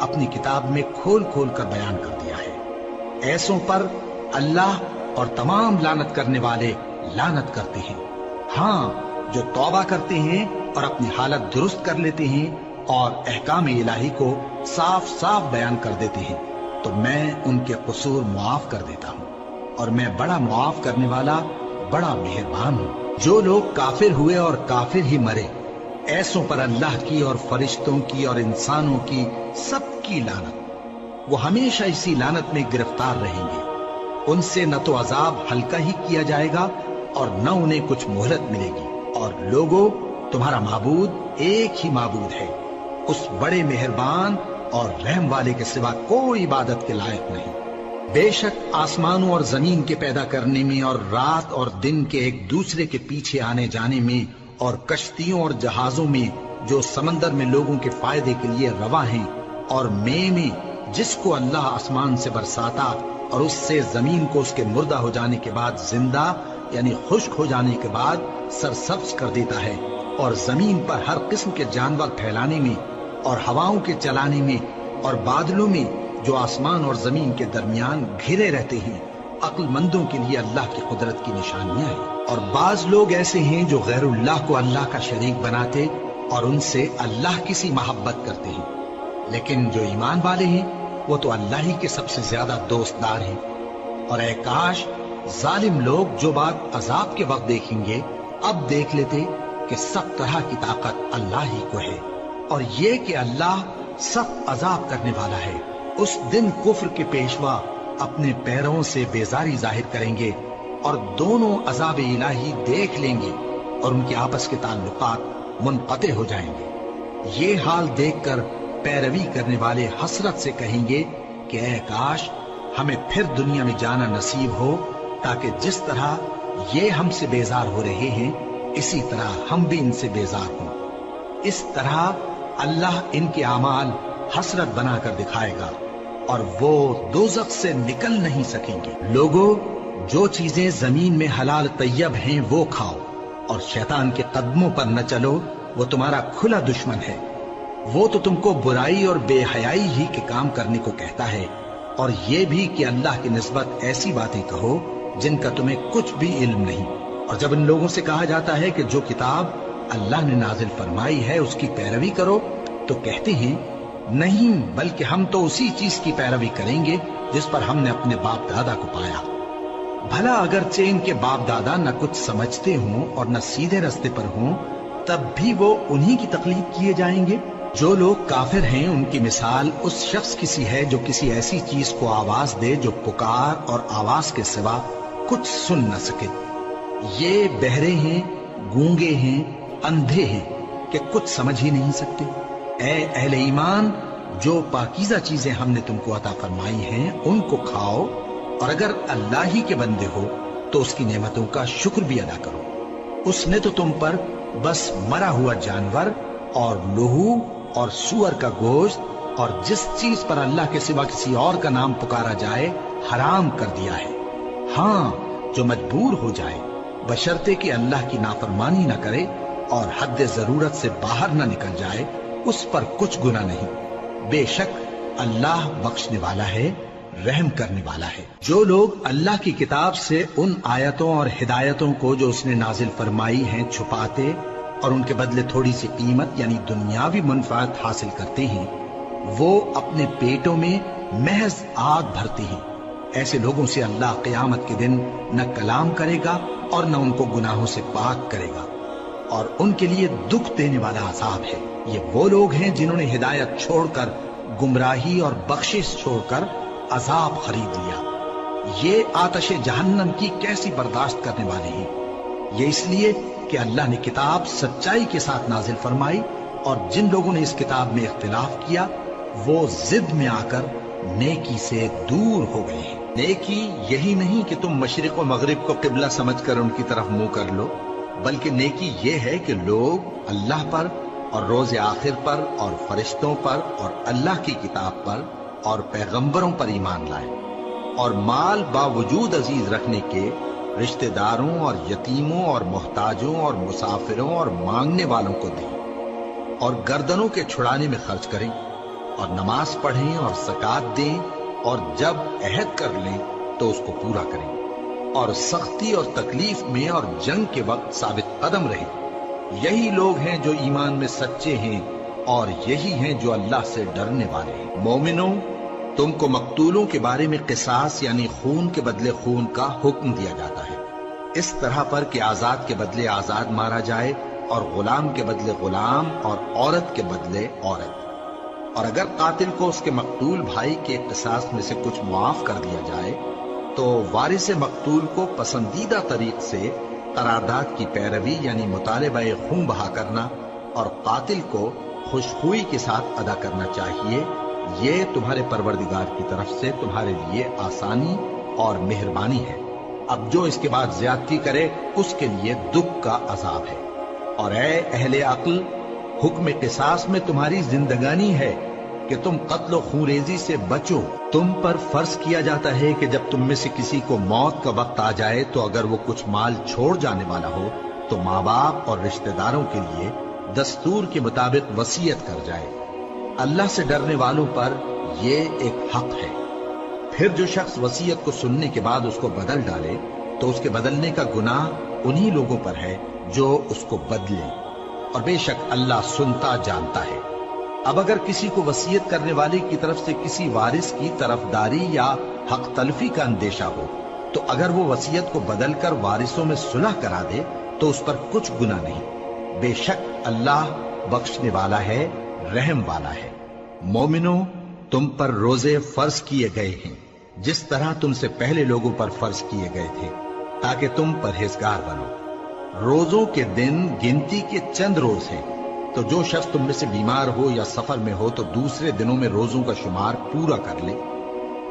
اپنی کتاب میں کھول کھول کر بیان کر دیا ہے۔ ایسوں پر اللہ اور تمام لعنت کرنے والے لعنت کرتے ہیں۔ ہاں، جو توبہ کرتے ہیں اور اپنی حالت درست کر لیتے ہیں اور احکام الہی کو صاف صاف بیان کر دیتے ہیں تو میں ان کے قصور معاف کر دیتا ہوں، اور میں بڑا معاف کرنے والا، بڑا مہربان ہوں۔ جو لوگ کافر ہوئے اور کافر ہی مرے، ایسوں پر اللہ کی اور فرشتوں کی اور انسانوں کی سب کی لعنت، وہ ہمیشہ اسی لعنت میں گرفتار رہیں گے۔ ان سے نہ تو عذاب ہلکا ہی کیا جائے گا اور نہ انہیں کچھ مہلت ملے گی۔ اور لوگوں، تمہارا معبود ایک ہی معبود ہے، اس بڑے مہربان اور رحم والے کے سوا کوئی عبادت کے لائق نہیں۔ بے شک آسمانوں اور زمین کے پیدا کرنے میں اور رات اور دن کے ایک دوسرے کے پیچھے آنے جانے میں اور کشتیوں اور جہازوں میں جو سمندر میں لوگوں کے فائدے کے لیے رواں ہیں، اور میں جس کو اللہ آسمان سے برساتا اور اس سے زمین کو اس کے مردہ ہو جانے کے بعد زندہ یعنی خشک ہو جانے کے بعد سرسبز کر دیتا ہے، اور زمین پر ہر قسم کے جانور پھیلانے میں اور ہواؤں کے چلانے میں اور بادلوں میں جو آسمان اور زمین کے درمیان گھرے رہتے ہیں، عقل مندوں کے لیے اللہ کی قدرت کی نشانیاں ہیں۔ اور بعض لوگ ایسے ہیں جو غیر اللہ کو اللہ کا شریک بناتے اور ان سے اللہ کی سی محبت کرتے ہیں، لیکن جو ایمان والے ہیں وہ تو اللہ ہی کے سب سے زیادہ دوست دار ہیں۔ اور اے کاش ظالم لوگ جو بات عذاب کے وقت دیکھیں گے اب دیکھ لیتے کہ سب طرح کی طاقت اللہ ہی کو ہے، اور یہ کہ اللہ سخت عذاب کرنے والا ہے۔ اس دن کفر کے پیشوا اپنے پیروں سے بیزاری ظاہر کریں گے اور دونوں عذاب الہی دیکھ لیں گے اور ان کے آپس کے تعلقات منقطع ہو جائیں گے۔ یہ حال دیکھ کر پیروی کرنے والے حسرت سے کہیں گے کہ اے کاش ہمیں پھر دنیا میں جانا نصیب ہو، تاکہ جس طرح یہ ہم سے بیزار ہو رہے ہیں اسی طرح ہم بھی ان سے بیزار ہوں۔ اس طرح اللہ ان کے اعمال حسرت بنا کر دکھائے گا اور وہ دوزخ سے نکل نہیں سکیں گے۔ لوگوں، جو چیزیں زمین میں حلال طیب ہیں وہ کھاؤ، اور شیطان کے قدموں پر نہ چلو، وہ تمہارا کھلا دشمن ہے۔ وہ تو تم کو برائی اور بے حیائی ہی کے کام کرنے کو کہتا ہے، اور یہ بھی کہ اللہ کی نسبت ایسی باتیں کہو جن کا تمہیں کچھ بھی علم نہیں۔ اور جب ان لوگوں سے کہا جاتا ہے کہ جو کتاب اللہ نے نازل فرمائی ہے اس کی پیروی کرو، تو کہتے ہیں نہیں، بلکہ ہم تو اسی چیز کی پیروی کریں گے جس پر ہم نے اپنے باپ دادا کو پایا۔ بھلا اگرچہ ان کے باپ دادا نہ کچھ سمجھتے ہوں اور نہ سیدھے رستے پر ہوں، تب بھی وہ انہی کی تقلید کیے جائیں گے۔ جو لوگ کافر ہیں ان کی مثال اس شخص کی سی ہے جو کسی ایسی چیز کو آواز دے جو پکار اور آواز کے سوا کچھ سن نہ سکے۔ یہ بہرے ہیں، گونگے ہیں، اندھے ہیں کہ کچھ سمجھ ہی نہیں سکتے۔ اے اہل ایمان، جو پاکیزہ چیزیں ہم نے تم کو عطا فرمائی ہیں ان کو کھاؤ، اور اگر اللہ ہی کے بندے ہو تو اس کی نعمتوں کا شکر بھی ادا کرو۔ اس نے تو تم پر بس مرا ہوا جانور اور لہو اور سور کا گوشت اور جس چیز پر اللہ کے سوا کسی اور کا نام پکارا جائے حرام کر دیا ہے۔ ہاں، جو مجبور ہو جائے بشرطے کہ اللہ کی نافرمانی نہ کرے اور حد ضرورت سے باہر نہ نکل جائے، اس پر کچھ گناہ نہیں۔ بے شک اللہ بخشنے والا ہے، رحم کرنے والا ہے۔ جو لوگ اللہ کی کتاب سے ان آیتوں اور ہدایتوں کو جو اس نے نازل فرمائی ہیں چھپاتے اور ان کے بدلے تھوڑی سی قیمت یعنی دنیاوی منفعت حاصل کرتے ہیں، وہ اپنے پیٹوں میں محض آگ بھرتے ہیں۔ ایسے لوگوں سے اللہ قیامت کے دن نہ کلام کرے گا اور نہ ان کو گناہوں سے پاک کرے گا، اور ان کے لیے دکھ دینے والا عذاب ہے۔ یہ وہ لوگ ہیں جنہوں نے ہدایت چھوڑ کر گمراہی اور بخشش چھوڑ کر عذاب خرید لیا۔ یہ آتش جہنم کی کیسی برداشت کرنے والے ہیں۔ یہ اس لیے کہ اللہ نے کتاب سچائی کے ساتھ نازل فرمائی، اور جن لوگوں نے اس کتاب میں اختلاف کیا وہ ضد میں آ کر نیکی سے دور ہو گئے ہیں۔ نیکی یہی نہیں کہ تم مشرق و مغرب کو قبلہ سمجھ کر ان کی طرف منہ کر لو، بلکہ نیکی یہ ہے کہ لوگ اللہ پر اور روز آخر پر اور فرشتوں پر اور اللہ کی کتاب پر اور پیغمبروں پر ایمان لائیں، اور مال باوجود عزیز رکھنے کے رشتہ داروں اور یتیموں اور محتاجوں اور مسافروں اور مانگنے والوں کو دیں، اور گردنوں کے چھڑانے میں خرچ کریں، اور نماز پڑھیں اور زکات دیں، اور جب عہد کر لیں تو اس کو پورا کریں، اور سختی اور تکلیف میں اور جنگ کے وقت ثابت قدم رہیں۔ یہی لوگ ہیں جو ایمان میں سچے ہیں، اور یہی ہیں جو اللہ سے ڈرنے والے ہیں۔ مومنوں، تم کو مقتولوں کے بارے میں قصاص یعنی خون کے بدلے خون کا حکم دیا جاتا ہے، اس طرح پر کہ آزاد کے بدلے آزاد مارا جائے، اور غلام کے بدلے غلام، اور عورت کے بدلے عورت۔ اور اگر قاتل کو اس کے مقتول بھائی کے قصاص میں سے کچھ معاف کر دیا جائے تو وارث مقتول کو پسندیدہ طریق سے قرارداد کی پیروی یعنی مطالبہ خون بہا کرنا اور قاتل کو خوشخوئی کے ساتھ ادا کرنا چاہیے۔ یہ تمہارے پروردگار کی طرف سے تمہارے لیے آسانی اور مہربانی ہے۔ اب جو اس کے بعد زیادتی کرے اس کے لیے دکھ کا عذاب ہے۔ اور اے اہل عقل، حکم قصاص میں تمہاری زندگانی ہے کہ تم قتل و خونریزی سے بچو۔ تم پر فرض کیا جاتا ہے کہ جب تم میں سے کسی کو موت کا وقت آ جائے تو اگر وہ کچھ مال چھوڑ جانے والا ہو تو ماں باپ اور رشتہ داروں کے لیے دستور کے مطابق وصیت کر جائے۔ اللہ سے ڈرنے والوں پر یہ ایک حق ہے۔ پھر جو شخص وصیت کو سننے کے بعد اس کو بدل ڈالے تو اس کے بدلنے کا گناہ انہی لوگوں پر ہے جو اس کو بدلے، اور بے شک اللہ سنتا جانتا ہے۔ اب اگر کسی کو وصیت کرنے والے کی طرف سے کسی وارث کی طرفداری یا حق تلفی کا اندیشہ ہو تو اگر وہ وصیت کو بدل کر وارثوں میں صلح کرا دے تو اس پر کچھ گناہ نہیں، بے شک اللہ بخشنے والا ہے، رحم والا ہے۔ مومنوں، تم پر روزے فرض کیے گئے ہیں جس طرح تم سے پہلے لوگوں پر فرض کیے گئے تھے تاکہ تم پرہیزگار بنو۔ روزوں کے دن گنتی کے چند روز ہیں، تو جو شخص تم میں سے بیمار ہو یا سفر میں ہو تو دوسرے دنوں میں روزوں کا شمار پورا کر لے۔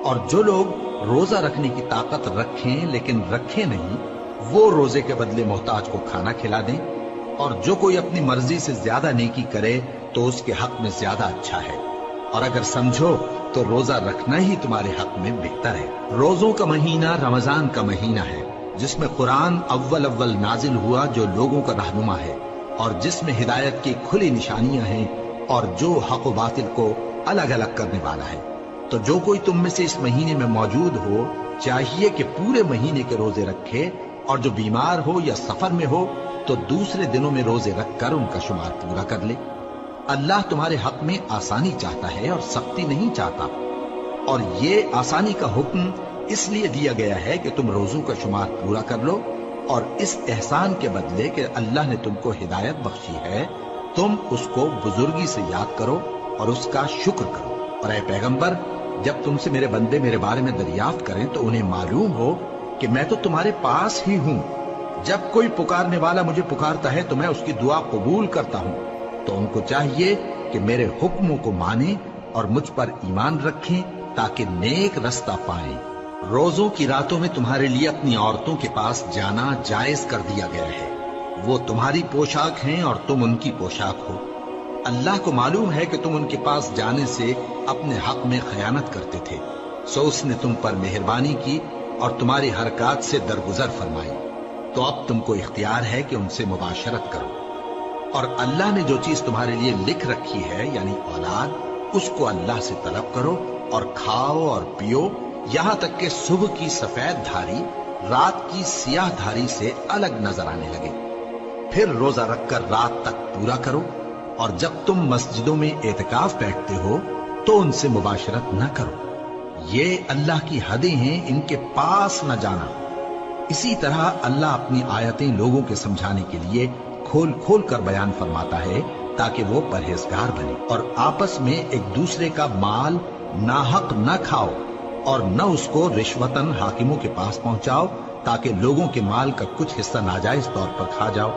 اور جو لوگ روزہ رکھنے کی طاقت رکھیں لیکن رکھے نہیں، وہ روزے کے بدلے محتاج کو کھانا کھلا دیں۔ اور جو کوئی اپنی مرضی سے زیادہ نیکی کرے تو اس کے حق میں زیادہ اچھا ہے، اور اگر سمجھو تو روزہ رکھنا ہی تمہارے حق میں بہتر ہے۔ روزوں کا مہینہ رمضان کا مہینہ ہے جس میں قرآن اول نازل ہوا جو لوگوں کا رہنما ہے اور جس میں ہدایت کی کھلی نشانیاں ہیں اور جو حق و باطل کو الگ الگ کرنے والا ہے۔ تو جو کوئی تم میں سے اس مہینے میں موجود ہو چاہیے کہ پورے مہینے کے روزے رکھے، اور جو بیمار ہو یا سفر میں ہو تو دوسرے دنوں میں روزے رکھ کر ان کا شمار پورا کر لے۔ اللہ تمہارے حق میں آسانی چاہتا ہے اور سختی نہیں چاہتا، اور یہ آسانی کا حکم اس لیے دیا گیا ہے کہ تم روزوں کا شمار پورا کر لو، اور اس احسان کے بدلے کہ اللہ نے تم کو ہدایت بخشی ہے تم اس کو بزرگی سے یاد کرو اور اس کا شکر کرو۔ اور اے پیغمبر، جب تم سے میرے بندے میرے بارے میں دریافت کریں تو انہیں معلوم ہو کہ میں تو تمہارے پاس ہی ہوں۔ جب کوئی پکارنے والا مجھے پکارتا ہے تو میں اس کی دعا قبول کرتا ہوں۔ تو ان کو چاہیے کہ میرے حکموں کو مانیں اور مجھ پر ایمان رکھیں تاکہ نیک رستہ پائیں۔ روزوں کی راتوں میں تمہارے لیے اپنی عورتوں کے پاس جانا جائز کر دیا گیا ہے، وہ تمہاری پوشاک ہیں اور تم ان کی پوشاک ہو۔ اللہ کو معلوم ہے کہ تم ان کے پاس جانے سے اپنے حق میں خیانت کرتے تھے، سو اس نے تم پر مہربانی کی اور تمہاری حرکات سے درگزر فرمائی، تو اب تم کو اختیار ہے کہ ان سے مباشرت کرو۔ اور اللہ نے جو چیز تمہارے لیے لکھ رکھی ہے یعنی اولاد، اس کو اللہ سے طلب کرو اور کھاؤ اور پیو یہاں تک کہ صبح کی سفید دھاری رات کی سیاہ دھاری سے الگ نظر آنے لگے، پھر روزہ رکھ کر رات تک پورا کرو۔ اور جب تم مسجدوں میں اعتکاف بیٹھتے ہو تو ان سے مباشرت نہ کرو، یہ اللہ کی حدیں ہیں، ان کے پاس نہ جانا۔ اسی طرح اللہ اپنی آیتیں لوگوں کے سمجھانے کے لیے کھول کھول کر بیان فرماتا ہے تاکہ وہ پرہیزگار بنے، اور آپس میں ایک دوسرے کا مال ناحق نہ کھاؤ اور نہ اس کو رشوتاً حاکموں کے پاس پہنچاؤ تاکہ لوگوں کے مال کا کچھ حصہ ناجائز طور پر کھا جاؤ،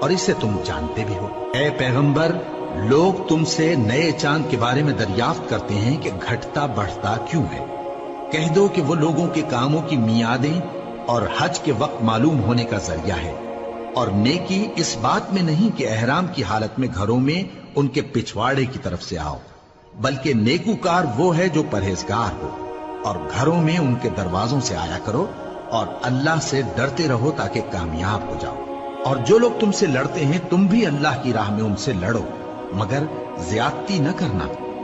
اور اسے تم جانتے بھی ہو۔ اے پیغمبر، لوگ تم سے نئے چاند کے بارے میں دریافت کرتے ہیں کہ گھٹتا بڑھتا کیوں ہے۔ کہہ دو کہ وہ لوگوں کے کاموں کی میعادیں اور حج کے وقت معلوم ہونے کا ذریعہ ہے، اور نیکی اس بات میں نہیں کہ احرام کی حالت میں گھروں میں ان کے پچھواڑے کی طرف سے آؤ، بلکہ نیکوکار وہ ہے جو پرہیزگار ہو، اور گھروں میں ان کے دروازوں سے آیا کرو اور اللہ سے ڈرتے رہو تاکہ کامیاب ہو جاؤ۔ اور جو لوگ تم سے لڑتے ہیں تم بھی اللہ کی راہ میں ان سے لڑو، مگر زیادتی نہ کرنا،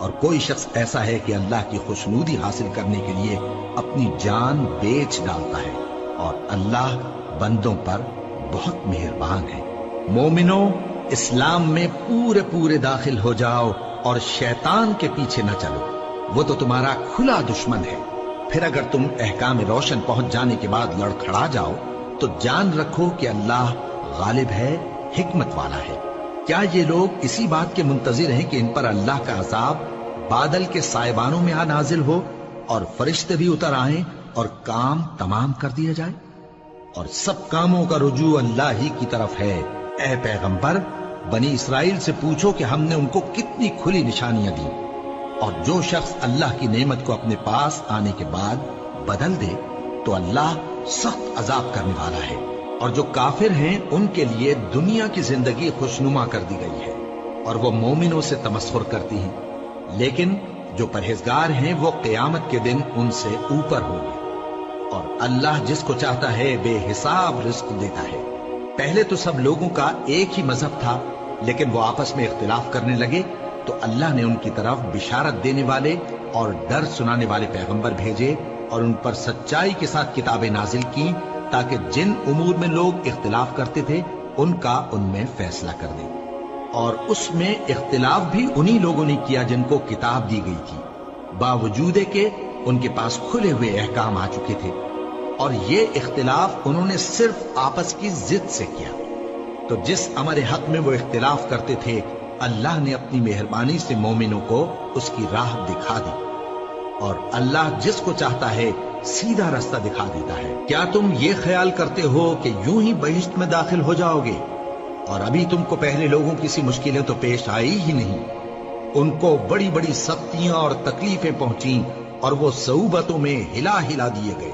اور کوئی شخص ایسا ہے کہ اللہ کی خوشنودی حاصل کرنے کے لیے اپنی جان بیچ ڈالتا ہے، اور اللہ بندوں پر بہت مہربان ہے۔ مومنو، اسلام میں پورے پورے داخل ہو جاؤ اور شیطان کے پیچھے نہ چلو، وہ تو تمہارا کھلا دشمن ہے۔ پھر اگر تم احکام روشن پہنچ جانے کے بعد لڑکھڑا جاؤ تو جان رکھو کہ اللہ غالب ہے، حکمت والا ہے۔ کیا یہ لوگ اسی بات کے منتظر ہیں کہ ان پر اللہ کا عذاب بادل کے سائبانوں میں نازل ہو اور فرشتے بھی اتر آئیں اور کام تمام کر دیا جائے؟ اور سب کاموں کا رجوع اللہ ہی کی طرف ہے۔ اے پیغمبر، بنی اسرائیل سے پوچھو کہ ہم نے ان کو کتنی کھلی نشانیاں دی، اور جو شخص اللہ کی نعمت کو اپنے پاس آنے کے بعد بدل دے تو اللہ سخت عذاب کرنے والا ہے۔ اور جو کافر ہیں ان کے لیے دنیا کی زندگی خوشنما کر دی گئی ہے، اور وہ مومنوں سے تمسخر کرتی ہیں، لیکن جو پرہیزگار ہیں وہ قیامت کے دن ان سے اوپر ہوں گے۔ اور اللہ جس کو چاہتا ہے بے حساب رزق دیتا ہے۔ پہلے تو سب لوگوں کا ایک ہی مذہب تھا، لیکن وہ آپس میں اختلاف کرنے لگے تو اللہ نے ان کی طرف بشارت دینے والے اور ڈر سنانے والے پیغمبر بھیجے، اور ان پر سچائی کے ساتھ کتابیں نازل کی، تاکہ جن امور میں لوگ اختلاف کرتے تھے ان کا ان میں فیصلہ کر دیں۔ اور اس میں اختلاف بھی انہی لوگوں نے کیا جن کو کتاب دی گئی تھی، باوجود کہ ان کے پاس کھلے ہوئے احکام آ چکے تھے، اور یہ اختلاف انہوں نے صرف آپس کی ضد سے کیا۔ تو جس امر حق میں وہ اختلاف کرتے تھے اللہ نے اپنی مہربانی سے مومنوں کو اس کی راہ دکھا دی، اور اللہ جس کو چاہتا ہے سیدھا راستہ دکھا دیتا ہے۔ کیا تم یہ خیال کرتے ہو کہ یوں ہی بہشت میں داخل ہو جاؤ گے، اور ابھی تم کو پہلے لوگوں کی سی مشکلیں تو پیش آئی ہی نہیں؟ ان کو بڑی بڑی سختیاں اور تکلیفیں پہنچیں، اور وہ صعوبتوں میں ہلا ہلا دیے گئے،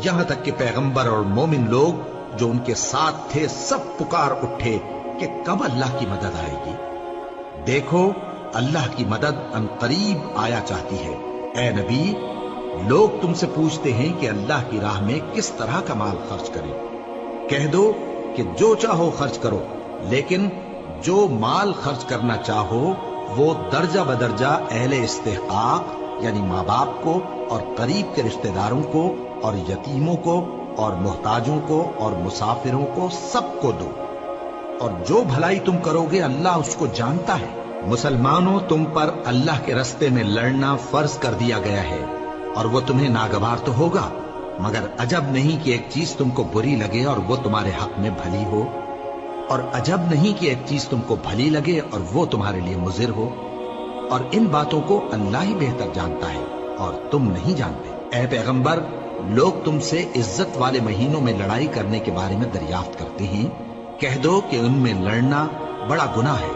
یہاں تک کہ پیغمبر اور مومن لوگ جو ان کے ساتھ تھے سب پکار اٹھے کہ کب اللہ کی مدد آئے گی۔ دیکھو، اللہ کی مدد ان قریب آیا چاہتی ہے۔ اے نبی، لوگ تم سے پوچھتے ہیں کہ اللہ کی راہ میں کس طرح کا مال خرچ کریں۔ کہہ دو کہ جو چاہو خرچ کرو، لیکن جو مال خرچ کرنا چاہو وہ درجہ بدرجہ اہل استحقاق یعنی ماں باپ کو اور قریب کے رشتہ داروں کو اور یتیموں کو اور محتاجوں کو اور مسافروں کو سب کو دو، اور جو بھلائی تم کرو گے اللہ اس کو جانتا ہے۔ مسلمانوں، تم پر اللہ کے راستے میں لڑنا فرض کر دیا گیا ہے، اور وہ تمہیں ناگوار تو ہوگا، مگر عجب نہیں کہ ایک چیز تم کو بری لگے اور وہ تمہارے حق میں بھلی ہو، اور عجب نہیں کہ ایک چیز تم کو بھلی لگے اور وہ تمہارے لیے مضر ہو، اور ان باتوں کو اللہ ہی بہتر جانتا ہے اور تم نہیں جانتے۔ اے پیغمبر، لوگ تم سے عزت والے مہینوں میں لڑائی کرنے کے بارے میں دریافت کرتے ہیں، کہہ دو کہ ان میں لڑنا بڑا گناہ ہے،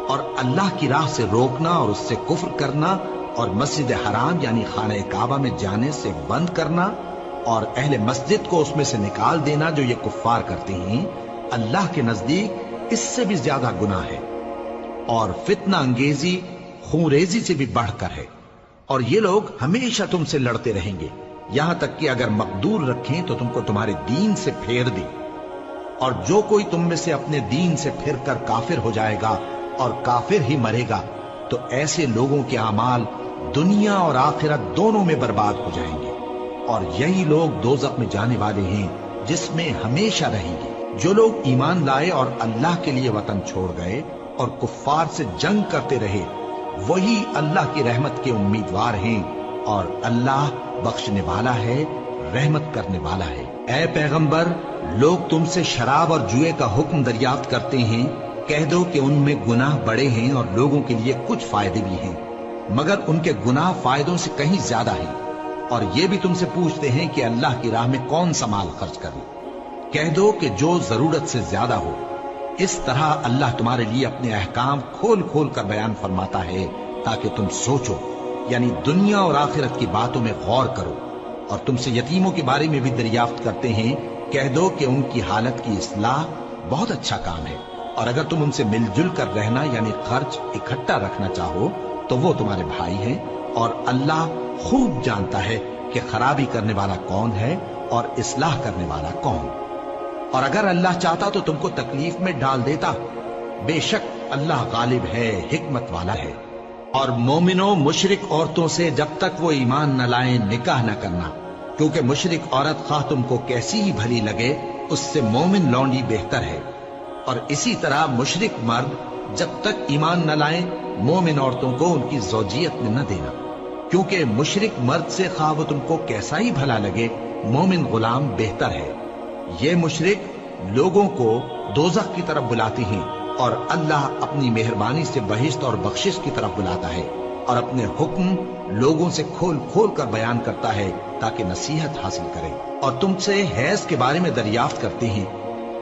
اور اللہ کی راہ سے روکنا اور اس سے کفر کرنا اور مسجد حرام یعنی خانہ کعبہ میں جانے سے بند کرنا اور اہل مسجد کو اس میں سے نکال دینا جو یہ کفار کرتے ہیں، اللہ کے نزدیک اس سے بھی زیادہ گناہ ہے، اور فتنہ انگیزی خونریزی سے بھی بڑھ کر ہے۔ اور یہ لوگ ہمیشہ تم سے لڑتے رہیں گے، یہاں تک کہ اگر مقدور رکھیں تو تم کو تمہارے دین سے پھیر دیں، اور جو کوئی تم میں سے اپنے دین سے پھر کر کافر ہو جائے گا اور کافر ہی مرے گا تو ایسے لوگوں کے اعمال دنیا اور آخرت دونوں میں برباد ہو جائیں گے، اور یہی لوگ دوزخ میں جانے والے ہیں جس میں ہمیشہ رہیں گے۔ جو لوگ ایمان لائے اور اللہ کے لیے وطن چھوڑ گئے اور کفار سے جنگ کرتے رہے وہی اللہ کی رحمت کے امیدوار ہیں، اور اللہ بخشنے والا ہے، رحمت کرنے والا ہے۔ اے پیغمبر، لوگ تم سے شراب اور جوئے کا حکم دریافت کرتے ہیں، کہہ دو کہ ان میں گناہ بڑے ہیں اور لوگوں کے لیے کچھ فائدے بھی ہیں، مگر ان کے گناہ فائدوں سے کہیں زیادہ ہیں۔ اور یہ بھی تم سے پوچھتے ہیں کہ اللہ کی راہ میں کون سا مال خرچ کریں، کہہ دو کہ جو ضرورت سے زیادہ ہو۔ اس طرح اللہ تمہارے لیے اپنے احکام کھول کھول کر بیان فرماتا ہے تاکہ تم سوچو، یعنی دنیا اور آخرت کی باتوں میں غور کرو۔ اور تم سے یتیموں کے بارے میں بھی دریافت کرتے ہیں، کہہ دو کہ ان کی حالت کی اصلاح بہت اچھا کام ہے، اور اگر تم ان سے مل جل کر رہنا یعنی خرچ اکٹھا رکھنا چاہو تو وہ تمہارے بھائی ہیں، اور اللہ خوب جانتا ہے کہ خرابی کرنے والا کون ہے اور اصلاح کرنے والا کون۔ اور اگر اللہ چاہتا تو تم کو تکلیف میں ڈال دیتا، بے شک اللہ غالب ہے، حکمت والا ہے۔ اور مومنوں مشرک عورتوں سے جب تک وہ ایمان نہ لائیں نکاح نہ کرنا، کیونکہ مشرک عورت خواہ تم کو کیسی ہی بھلی لگے اس سے مومن لونڈی بہتر ہے۔ اور اسی طرح مشرک مرد جب تک ایمان نہ لائیں مومن عورتوں کو ان کی زوجیت میں نہ دینا، کیونکہ مشرک مرد سے خواہ وہ تم کو کیسا ہی بھلا لگے مومن غلام بہتر ہے۔ یہ مشرک لوگوں کو دوزخ کی طرف بلاتی ہیں، اور اللہ اپنی مہربانی سے بہشت اور بخشش کی طرف بلاتا ہے، اور اپنے حکم لوگوں سے کھول کھول کر بیان کرتا ہے تاکہ نصیحت حاصل کرے۔ اور تم سے حیض کے بارے میں دریافت کرتے ہیں،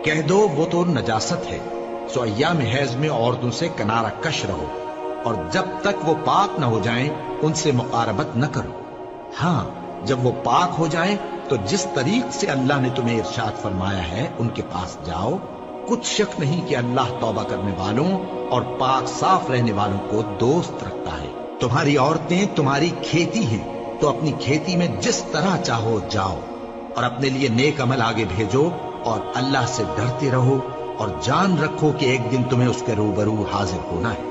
کہہ دو وہ تو نجاست ہے، سو ایام حیض میں عورتوں سے کنارہ کش رہو، اور جب تک وہ پاک نہ ہو جائیں ان سے مقاربت نہ کرو۔ ہاں جب وہ پاک ہو جائیں تو جس طریق سے اللہ نے تمہیں ارشاد فرمایا ہے ان کے پاس جاؤ، کچھ شک نہیں کہ اللہ توبہ کرنے والوں اور پاک صاف رہنے والوں کو دوست رکھتا ہے۔ تمہاری عورتیں تمہاری کھیتی ہیں، تو اپنی کھیتی میں جس طرح چاہو جاؤ، اور اپنے لیے نیک عمل آگے بھیجو، اور اللہ سے ڈرتے رہو، اور جان رکھو کہ ایک دن تمہیں اس کے روبرو حاضر ہونا ہے۔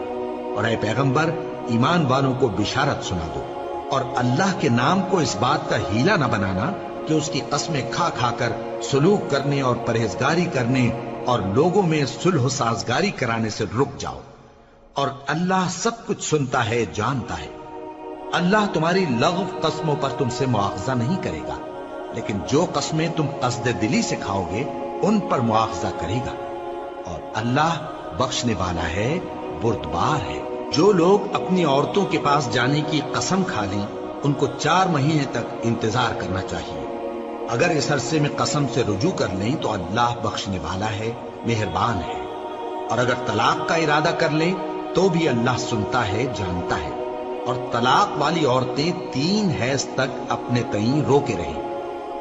اور اے پیغمبر ایمان والوں کو بشارت سنا دو، اور اللہ کے نام کو اس بات کا ہیلا نہ بنانا کہ اس کی قسمیں کھا کھا کر سلوک کرنے اور پرہیزگاری کرنے اور لوگوں میں صلح و سازگاری کرانے سے رک جاؤ، اور اللہ سب کچھ سنتا ہے جانتا ہے۔ اللہ تمہاری لغو قسموں پر تم سے مواخذہ نہیں کرے گا، لیکن جو قسمیں تم قصد دلی سے کھاؤ گے ان پر مواخذہ کرے گا، اور اللہ بخشنے والا ہے بردبار ہے۔ جو لوگ اپنی عورتوں کے پاس جانے کی قسم کھا لیں ان کو 4 مہینے تک انتظار کرنا چاہیے۔ اگر اس عرصے میں قسم سے رجوع کر لیں تو اللہ بخشنے والا ہے، مہربان ہے۔ اور اگر طلاق کا ارادہ کر لیں تو بھی اللہ سنتا ہے جانتا ہے۔ اور طلاق والی عورتیں 3 حیض تک اپنے تئیں روکے رہیں،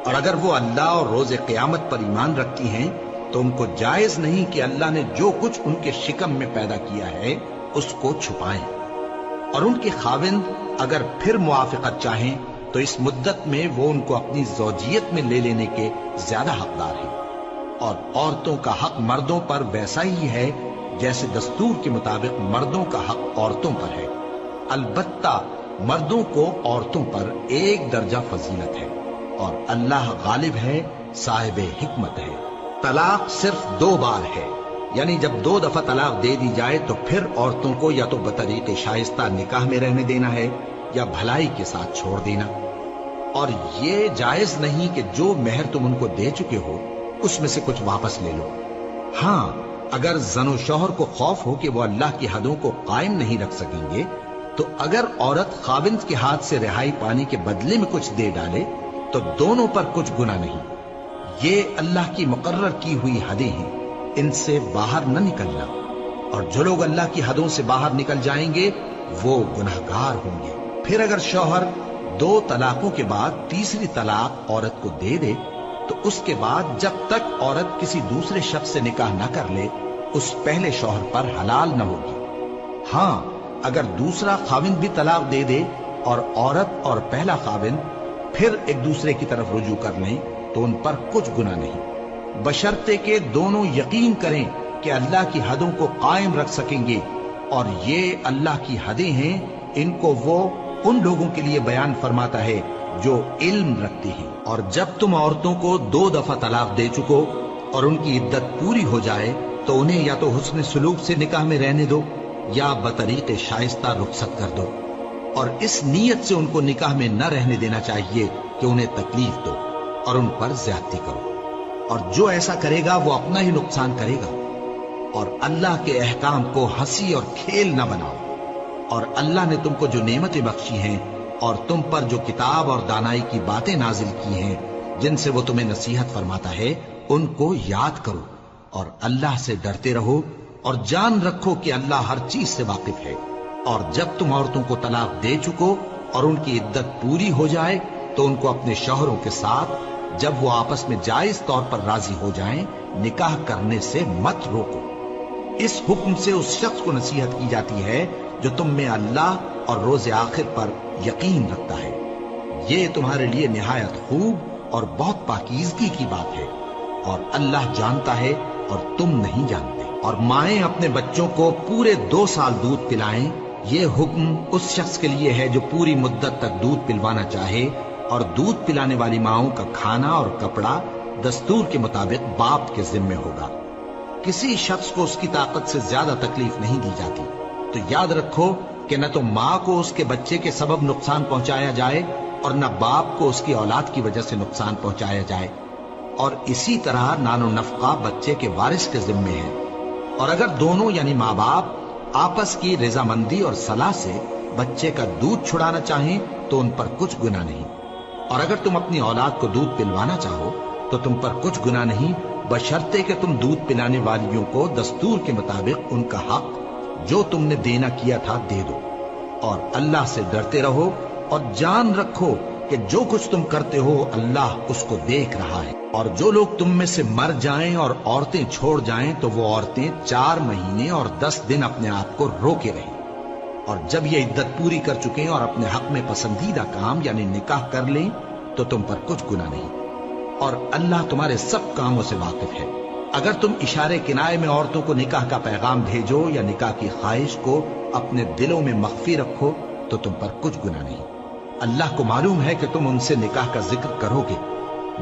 اور اگر وہ اللہ اور روز قیامت پر ایمان رکھتی ہیں تو ان کو جائز نہیں کہ اللہ نے جو کچھ ان کے شکم میں پیدا کیا ہے اس کو چھپائیں۔ اور ان کے خاوند اگر پھر موافقت چاہیں تو اس مدت میں وہ ان کو اپنی زوجیت میں لے لینے کے زیادہ حقدار ہیں۔ اور عورتوں کا حق مردوں پر ویسا ہی ہے جیسے دستور کے مطابق مردوں کا حق عورتوں پر ہے، البتہ مردوں کو عورتوں پر 1 درجہ فضیلت ہے، اور اللہ غالب ہے، صاحب حکمت ہے۔ طلاق صرف 2 بار ہے، یعنی جب 2 دفعہ طلاق دے دی جائے تو پھر عورتوں کو یا تو بطریق شائستہ نکاح میں رہنے دینا ہے یا بھلائی کے ساتھ چھوڑ دینا۔ اور یہ جائز نہیں کہ جو مہر تم ان کو دے چکے ہو اس میں سے کچھ واپس لے لو۔ ہاں اگر زن و شوہر کو خوف ہو کہ وہ اللہ کی حدوں کو قائم نہیں رکھ سکیں گے تو اگر عورت خاوند کے ہاتھ سے رہائی پانے کے بدلے میں کچھ دے ڈالے تو دونوں پر کچھ گناہ نہیں۔ یہ اللہ کی مقرر کی ہوئی حدیں ہیں، ان سے باہر نہ نکلنا، اور جو لوگ اللہ کی حدوں سے باہر نکل جائیں گے وہ گناہگار ہوں گے۔ پھر اگر شوہر 2 طلاقوں کے بعد تیسری طلاق عورت کو دے دے تو اس کے بعد جب تک عورت کسی دوسرے شخص سے نکاح نہ کر لے اس پہلے شوہر پر حلال نہ ہوگی۔ ہاں اگر دوسرا خاوند بھی طلاق دے دے اور عورت اور پہلا خاوند پھر ایک دوسرے کی طرف رجوع کر لیں تو ان پر کچھ گناہ نہیں، بشرطے کہ دونوں یقین کریں کہ اللہ کی حدوں کو قائم رکھ سکیں گے، اور یہ اللہ کی حدیں ہیں، ان کو وہ ان لوگوں کے لیے بیان فرماتا ہے جو علم رکھتے ہیں۔ اور جب تم عورتوں کو 2 دفعہ طلاق دے چکو اور ان کی عدت پوری ہو جائے تو انہیں یا تو حسن سلوک سے نکاح میں رہنے دو یا بطریق شائستہ رخصت کر دو، اور اس نیت سے ان کو نکاح میں نہ رہنے دینا چاہیے کہ انہیں تکلیف دو اور ان پر زیادتی کرو، اور جو ایسا کرے گا وہ اپنا ہی نقصان کرے گا۔ اور اللہ کے احکام کو ہنسی اور کھیل نہ بناؤ، اور اللہ نے تم کو جو نعمتیں بخشی ہیں اور تم پر جو کتاب اور دانائی کی باتیں نازل کی ہیں جن سے وہ تمہیں نصیحت فرماتا ہے ان کو یاد کرو، اور اللہ سے ڈرتے رہو، اور جان رکھو کہ اللہ ہر چیز سے واقف ہے۔ اور جب تم عورتوں کو طلاق دے چکو اور ان کی عدت پوری ہو جائے تو ان کو اپنے شوہروں کے ساتھ جب وہ آپس میں جائز طور پر راضی ہو جائیں نکاح کرنے سے مت روکو۔ اس حکم سے اس شخص کو نصیحت کی جاتی ہے جو تم میں اللہ اور روز آخر پر یقین رکھتا ہے۔ یہ تمہارے لیے نہایت خوب اور بہت پاکیزگی کی بات ہے، اور اللہ جانتا ہے اور تم نہیں جانتے۔ اور مائیں اپنے بچوں کو پورے 2 سال دودھ پلائیں یہ حکم اس شخص کے لیے ہے جو پوری مدت تک دودھ پلوانا چاہے، اور دودھ پلانے والی ماؤں کا کھانا اور کپڑا دستور کے مطابق باپ کے ذمے ہوگا۔ کسی شخص کو اس کی طاقت سے زیادہ تکلیف نہیں دی جاتی، تو یاد رکھو کہ نہ تو ماں کو اس کے بچے کے سبب نقصان پہنچایا جائے اور نہ باپ کو اس کی اولاد کی وجہ سے نقصان پہنچایا جائے، اور اسی طرح نان و نفقہ بچے کے وارث کے ذمے ہے۔ اور اگر دونوں یعنی ماں باپ آپس کی رضامندی اور صلاح سے بچے کا دودھ چھڑانا چاہیں تو ان پر کچھ گناہ نہیں، اور اگر تم اپنی اولاد کو دودھ پلوانا چاہو تو تم پر کچھ گناہ نہیں، بشرطے کہ تم دودھ پلانے والیوں کو دستور کے مطابق ان کا حق جو تم نے دینا کیا تھا دے دو، اور اللہ سے ڈرتے رہو اور جان رکھو کہ جو کچھ تم کرتے ہو اللہ اس کو دیکھ رہا ہے۔ اور جو لوگ تم میں سے مر جائیں اور عورتیں چھوڑ جائیں تو وہ عورتیں 4 مہینے اور 10 دن اپنے آپ کو روکے رہیں، اور جب یہ عدت پوری کر چکیں اور اپنے حق میں پسندیدہ کام یعنی نکاح کر لیں تو تم پر کچھ گناہ نہیں، اور اللہ تمہارے سب کاموں سے واقف ہے۔ اگر تم اشارے کنائے میں عورتوں کو نکاح کا پیغام بھیجو یا نکاح کی خواہش کو اپنے دلوں میں مخفی رکھو تو تم پر کچھ گناہ نہیں۔ اللہ کو معلوم ہے کہ تم ان سے نکاح کا ذکر کرو گے،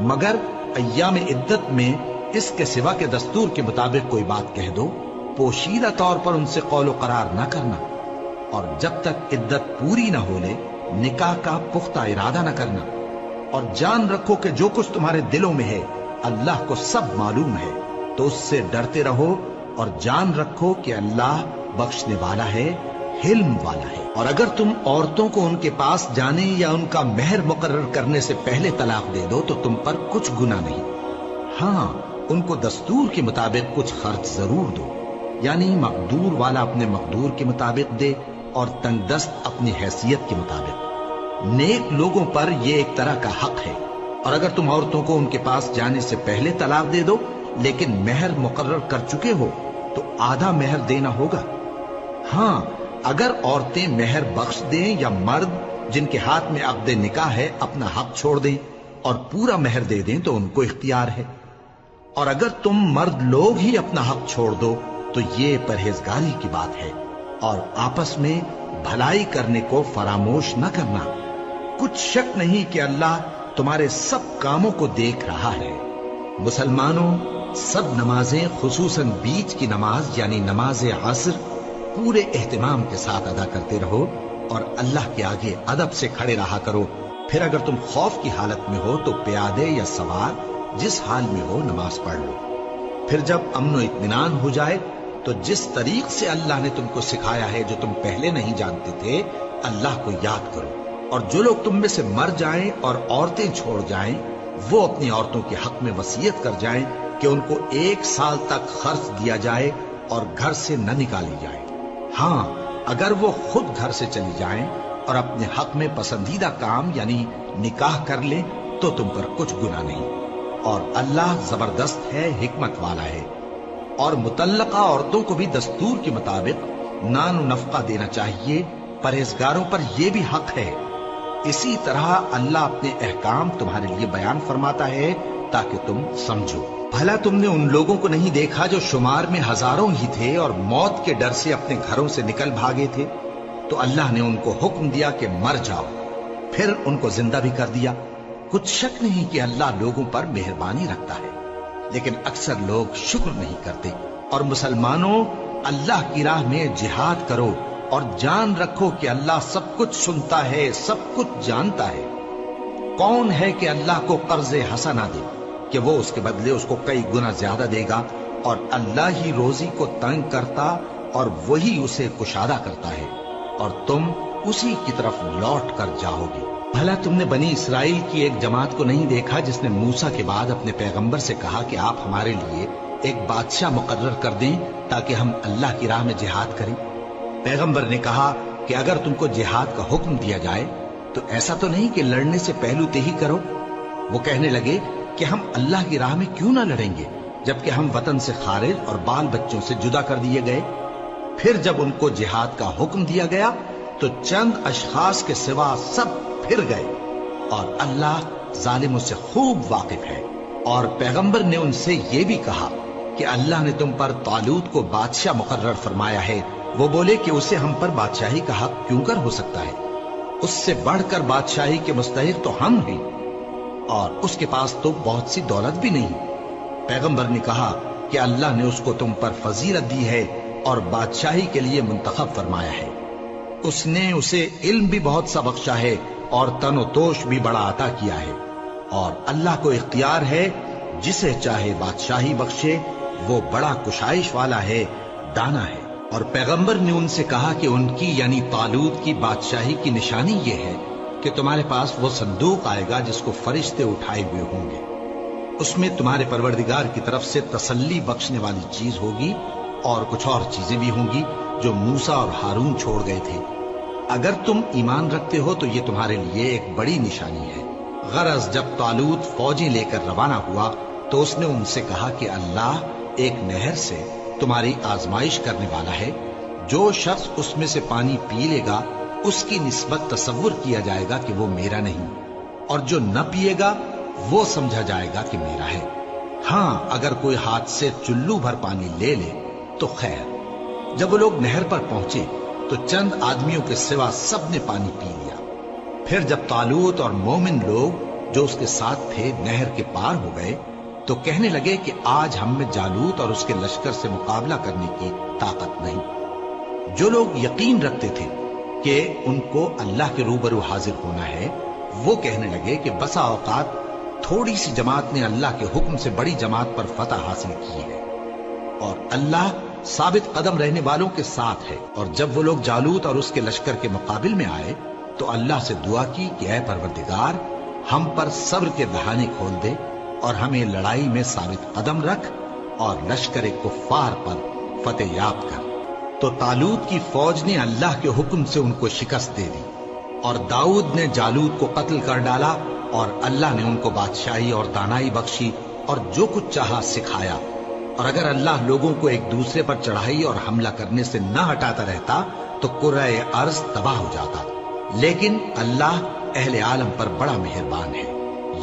مگر ایام عدت میں اس کے سوا کے دستور کے مطابق کوئی بات کہہ دو، پوشیدہ طور پر ان سے قول و قرار نہ کرنا، اور جب تک عدت پوری نہ ہو لے نکاح کا پختہ ارادہ نہ کرنا، اور جان رکھو کہ جو کچھ تمہارے دلوں میں ہے اللہ کو سب معلوم ہے، تو اس سے ڈرتے رہو اور جان رکھو کہ اللہ بخشنے والا ہے، حلم والا ہے۔ اور اگر تم عورتوں کو ان کے پاس جانے یا ان کا مہر مقرر کرنے سے پہلے طلاق دے دو تو تم پر کچھ گناہ نہیں، ہاں ان کو دستور کے مطابق کچھ خرچ ضرور دو، یعنی مقدور والا اپنے مقدور کے مطابق دے اور تنگ دست اپنی حیثیت کے مطابق۔ نیک لوگوں پر یہ ایک طرح کا حق ہے۔ اور اگر تم عورتوں کو ان کے پاس جانے سے پہلے طلاق دے دو لیکن مہر مقرر کر چکے ہو تو آدھا مہر دینا ہوگا۔ ہاں اگر عورتیں مہر بخش دیں یا مرد جن کے ہاتھ میں عقد نکاح ہے اپنا حق چھوڑ دیں اور پورا مہر دے دیں تو ان کو اختیار ہے۔ اور اگر تم مرد لوگ ہی اپنا حق چھوڑ دو تو یہ پرہیزگاری کی بات ہے، اور آپس میں بھلائی کرنے کو فراموش نہ کرنا۔ کچھ شک نہیں کہ اللہ تمہارے سب کاموں کو دیکھ رہا ہے۔ مسلمانوں، سب نمازیں خصوصاً بیچ کی نماز یعنی نماز عصر پورے اہتمام کے ساتھ ادا کرتے رہو اور اللہ کے آگے ادب سے کھڑے رہا کرو۔ پھر اگر تم خوف کی حالت میں ہو تو پیادے یا سوار جس حال میں ہو نماز پڑھ لو۔ پھر جب امن و اطمینان ہو جائے تو جس طریق سے اللہ نے تم کو سکھایا ہے جو تم پہلے نہیں جانتے تھے اللہ کو یاد کرو۔ اور جو لوگ تم میں سے مر جائیں اور عورتیں چھوڑ جائیں وہ اپنی عورتوں کے حق میں وصیت کر جائیں کہ ان کو 1 سال تک خرچ دیا جائے اور گھر سے نہ نکالی جائے۔ ہاں اگر وہ خود گھر سے چلی جائیں اور اپنے حق میں پسندیدہ کام یعنی نکاح کر لیں تو تم پر کچھ گناہ نہیں، اور اللہ زبردست ہے، حکمت والا ہے۔ اور مطلقہ عورتوں کو بھی دستور کے مطابق نان و نفقہ دینا چاہیے، پرہیزگاروں پر یہ بھی حق ہے۔ اسی طرح اللہ اپنے احکام تمہارے لیے بیان فرماتا ہے تاکہ تم سمجھو۔ بھلا تم نے ان لوگوں کو نہیں دیکھا جو شمار میں ہزاروں ہی تھے اور موت کے ڈر سے اپنے گھروں سے نکل بھاگے تھے؟ تو اللہ نے ان کو حکم دیا کہ مر جاؤ، پھر ان کو زندہ بھی کر دیا۔ کچھ شک نہیں کہ اللہ لوگوں پر مہربانی رکھتا ہے، لیکن اکثر لوگ شکر نہیں کرتے۔ اور مسلمانوں، اللہ کی راہ میں جہاد کرو اور جان رکھو کہ اللہ سب کچھ سنتا ہے، سب کچھ جانتا ہے۔ کون ہے کہ اللہ کو قرض حسنہ دے کہ وہ اس کے بدلے اس کو کئی گنا زیادہ دے گا، اور اللہ ہی روزی کو تنگ کرتا اور وہی اسے کشادہ کرتا ہے، اور تم اسی کی طرف لوٹ کر جاؤ گے۔ بھلا تم نے بنی اسرائیل کی ایک جماعت کو نہیں دیکھا جس نے موسیٰ کے بعد اپنے پیغمبر سے کہا کہ آپ ہمارے لیے ایک بادشاہ مقرر کر دیں تاکہ ہم اللہ کی راہ میں جہاد کریں؟ پیغمبر نے کہا کہ اگر تم کو جہاد کا حکم دیا جائے تو ایسا تو نہیں کہ لڑنے سے پہلو تہی کرو۔ وہ کہنے لگے کہ ہم اللہ کی راہ میں کیوں نہ لڑیں گے جبکہ ہم وطن سے خارج اور بال بچوں سے جدا کر دیے گئے۔ پھر جب ان کو جہاد کا حکم دیا گیا تو چند اشخاص کے سوا سب پھر گئے، اور اللہ ظالموں سے خوب واقف ہے۔ اور پیغمبر نے ان سے یہ بھی کہا کہ اللہ نے تم پر طالوت کو بادشاہ مقرر فرمایا ہے، وہ بولے کہ اسے ہم پر بادشاہی کا حق کیوں کر ہو سکتا ہے؟ اس سے بڑھ کر بادشاہی کے مستحق تو ہم ہیں، اور اس کے پاس تو بہت سی دولت بھی نہیں۔ پیغمبر نے کہا کہ اللہ نے اس کو تم پر فضیلت دی ہے اور بادشاہی کے لیے منتخب فرمایا ہے۔ اس نے اسے علم بھی بہت سا بخشا ہے اور تن و توش بھی بڑا عطا کیا ہے، اور اللہ کو اختیار ہے جسے چاہے بادشاہی بخشے، وہ بڑا کشائش والا ہے، دانا ہے۔ اور پیغمبر نے ان سے کہا کہ ان کی یعنی طالوت کی بادشاہی کی نشانی یہ ہے کہ تمہارے پاس وہ صندوق آئے گا جس کو فرشتے اٹھائے ہوئے ہوں گے، اس میں تمہارے پروردگار کی طرف سے تسلی بخشنے والی چیز ہوگی اور کچھ اور چیزیں بھی ہوں گی جو موسیٰ اور ہارون چھوڑ گئے تھے۔ اگر تم ایمان رکھتے ہو تو یہ تمہارے لیے ایک بڑی نشانی ہے۔ غرض جب طالوت فوجیں لے کر روانہ ہوا تو اس نے ان سے کہا کہ اللہ ایک نہر سے تمہاری آزمائش کرنے والا ہے، جو شخص اس میں سے پانی پی لے گا اس کی نسبت تصور کیا جائے گا کہ وہ میرا نہیں، اور جو نہ پیے گا وہ سمجھا جائے گا کہ میرا ہے۔ ہاں اگر کوئی ہاتھ سے چلو بھر پانی لے لے تو خیر۔ جب وہ لوگ نہر پر پہنچے تو چند آدمیوں کے سوا سب نے پانی پی لیا۔ پھر جب طالوت اور مومن لوگ جو اس کے ساتھ تھے نہر کے پار ہو گئے تو کہنے لگے کہ آج ہم میں جالوت اور اس کے لشکر سے مقابلہ کرنے کی طاقت نہیں۔ جو لوگ یقین رکھتے تھے کہ ان کو اللہ کے روبرو حاضر ہونا ہے، وہ کہنے لگے کہ بسا اوقات تھوڑی سی جماعت نے اللہ کے حکم سے بڑی جماعت پر فتح حاصل کی ہے، اور اللہ ثابت قدم رہنے والوں کے ساتھ ہے۔ اور جب وہ لوگ جالوت اور اس کے لشکر کے مقابل میں آئے تو اللہ سے دعا کی کہ اے پروردگار، ہم پر صبر کے بہانے کھول دے اور ہمیں لڑائی میں ثابت قدم رکھ اور لشکر کفار پر فتح یاب کر۔ تو طالوت کی فوج نے اللہ کے حکم سے ان کو شکست دے دی، اور داؤد نے جالوت کو قتل کر ڈالا، اور اللہ نے ان کو بادشاہی اور دانائی بخشی اور جو کچھ چاہا سکھایا۔ اور اگر اللہ لوگوں کو ایک دوسرے پر چڑھائی اور حملہ کرنے سے نہ ہٹاتا رہتا تو کرۂ ارض تباہ ہو جاتا، لیکن اللہ اہل عالم پر بڑا مہربان ہے۔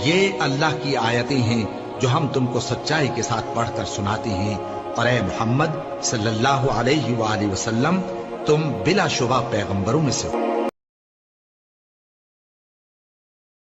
یہ اللہ کی آیتیں ہیں جو ہم تم کو سچائی کے ساتھ پڑھ کر سناتے ہیں، اور اے محمد صلی اللہ علیہ وآلہ وسلم، تم بلا شبہ پیغمبروں میں سے ہو۔